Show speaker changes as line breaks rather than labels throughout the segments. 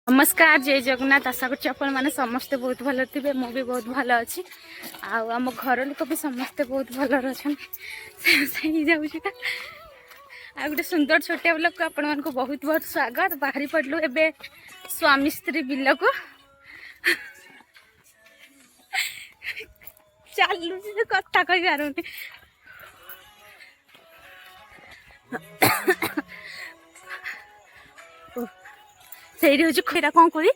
नमस्कार जय जगन्नाथ। आशा करूँ आपण मैंने समस्ते बहुत भल थे मु भी बहुत भल अच्छी आम घर लोक भी समस्ते बहुत भल अच्छा आ गोटे सुंदर छोटिया ब्लॉग को आपण मानक बहुत बहुत स्वागत। बाहरी पड़लु एबे स्वामी स्त्री बिल को चलू कथा कही पारुनी से खीरा कौन करी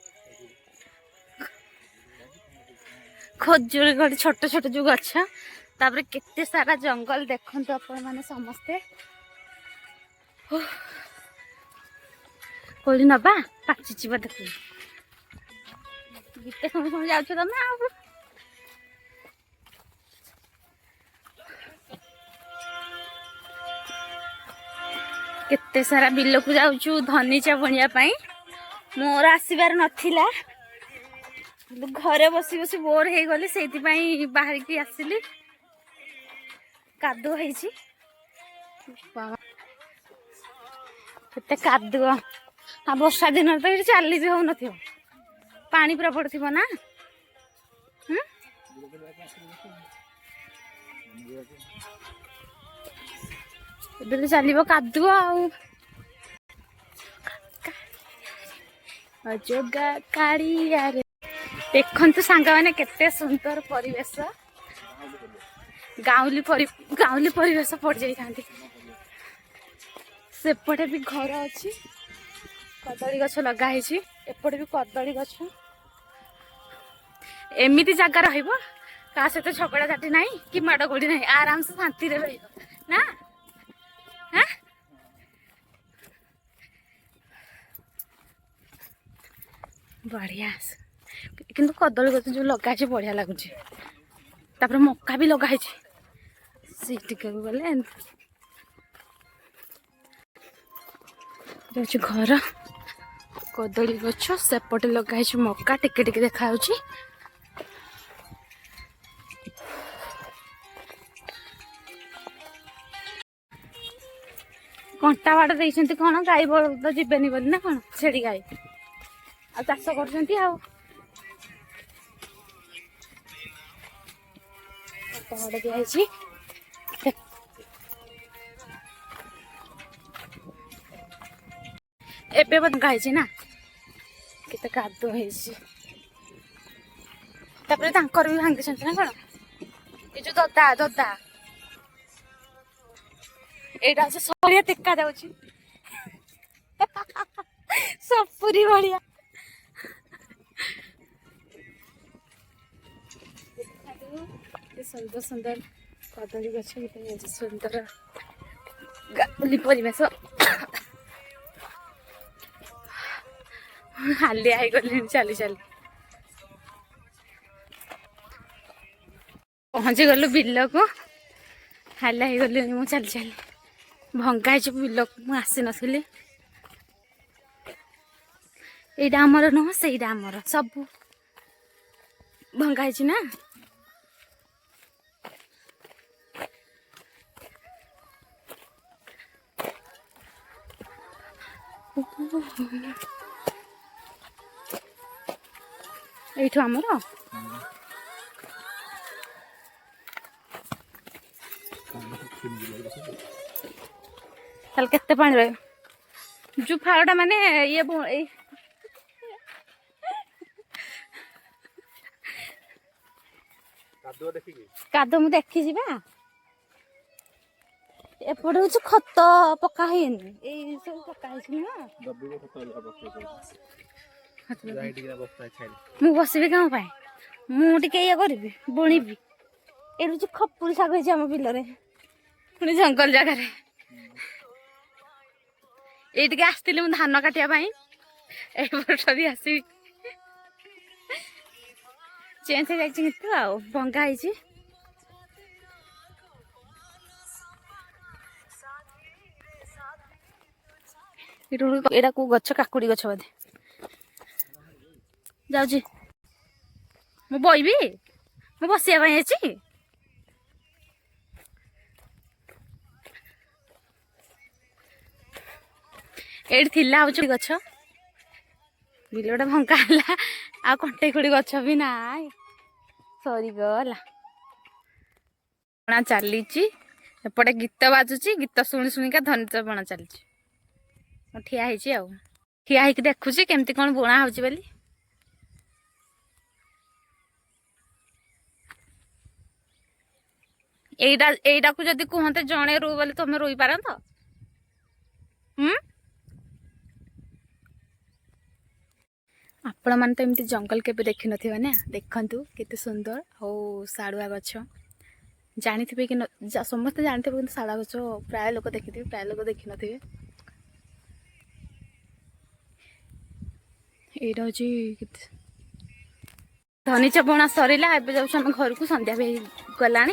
खजूर गड़ छोट छोट जो गछ तापर केते सारा जंगल देखते आपण मैंने समस्ते कोली नबा पाची देख गीते समय समय जाऊ तुम केते सारा बिल को जाऊँ धनीचा बुणिया मोर आसबार नाला घरे बसी बसी बोर हो गली से बाहर की आसिली कादुआ होते कादुआ हाँ वर्षा दिन तो ये चली भी हो पानी पूरा पड़ो ना तो चलो कादुआ जोगा काड़िया देखु सांग मैंने केते सुंदर परिवेश गाँवली परिवेश पड़ जाती सेपटे भी घर अच्छी कदली गछ लगाई एपटे भी कदली गछ एमती जगह रहा सहित झगड़ा झाटी ना कि माड़ गोड़ी ना आराम से शांति ना हाँ बढ़िया किंतु कदली गछ जो लगा बढ़िया लगुच मक्का भी लगाई गले घर कदली गछ सेपटे लगाई मक्का टिके टिके देखा कंटा बाड़ देते कौन गाई बलद जीवेनि बोली ना कौन छेड़ी गाई आ चाष कर दिखाई एबे गाई ना केते कादुआ भी भांगी ना कौन ये जो ददा ददा एटा से सरिया टेका जाउची सपुरी बढ़िया सुंदर सुंदर कदली गछ सुंदर गाली परिवेश हाली आई गली चली चली पहुंची गलु बिल को हाली आई गली मु चली चली भंगा बिल को आसी नी यहाँ आमर नुह से आमर सब भंगा ना एठू आमर केते पानी रही जो फाड़टा माने ये कादो मु देखी एपटे हूँ खत पका सब पका मु बसबी क्या मुझे ये करी बुणीबी ये खपुरी शाग आम बिलरे पुणी जंगल जगार ये आसती मुझे धान काटापी वर्ष भी आसबी चेंज हो जाए भंगा एटा को गछ काकुड़ी गछ बोधे जाऊँ मु बइबी मु बसिया ये गछ ବିଲଟା ଭଙ୍କା ହେଲା ଆଉ କଣ୍ଟେଇ ଖୋଡ଼ି ଗଛ ବି ନାହିଁ ସରିଗଲା। ବଣା ଚାଲିଛି ଏପଟେ ଗୀତ ବାଜୁଛି ଗୀତ ଶୁଣି ଶୁଣିକା ଧନିଚା ବଣା ଚାଲିଛି। ମୁଁ ଠିଆ ହେଇଛି ଆଉ ଠିଆ ହେଇକି ଦେଖୁଛି କେମିତି କଣ ବୁଣା ହଉଛି ବୋଲି। ଏଇଟାକୁ ଯଦି କୁହନ୍ତେ ଜଣେ ରୁ ବୋଲି ତମେ ରୋଇ ପାରନ୍ତ? ଆପଣମାନେ ତ ଏମିତି ଜଙ୍ଗଲ କେବେ ଦେଖିନଥିବେ ନା। ଦେଖନ୍ତୁ କେତେ ସୁନ୍ଦର ଆଉ ଶାଳୁଆ ଗଛ ଜାଣିଥିବେ କି ସମସ୍ତେ ଜାଣିଥିବେ କିନ୍ତୁ ଶାଳୁଆ ଗଛ ପ୍ରାୟ ଲୋକ ଦେଖିଥିବେ ପ୍ରାୟ ଲୋକ ଦେଖିନଥିବେ। ଏଇଟା ହଉଛି ଧନିଚା ବୁଣା ସରିଲା। ଏବେ ଯାଉଛୁ ଆମେ ଘରକୁ, ସନ୍ଧ୍ୟା ବି ଗଲାଣି।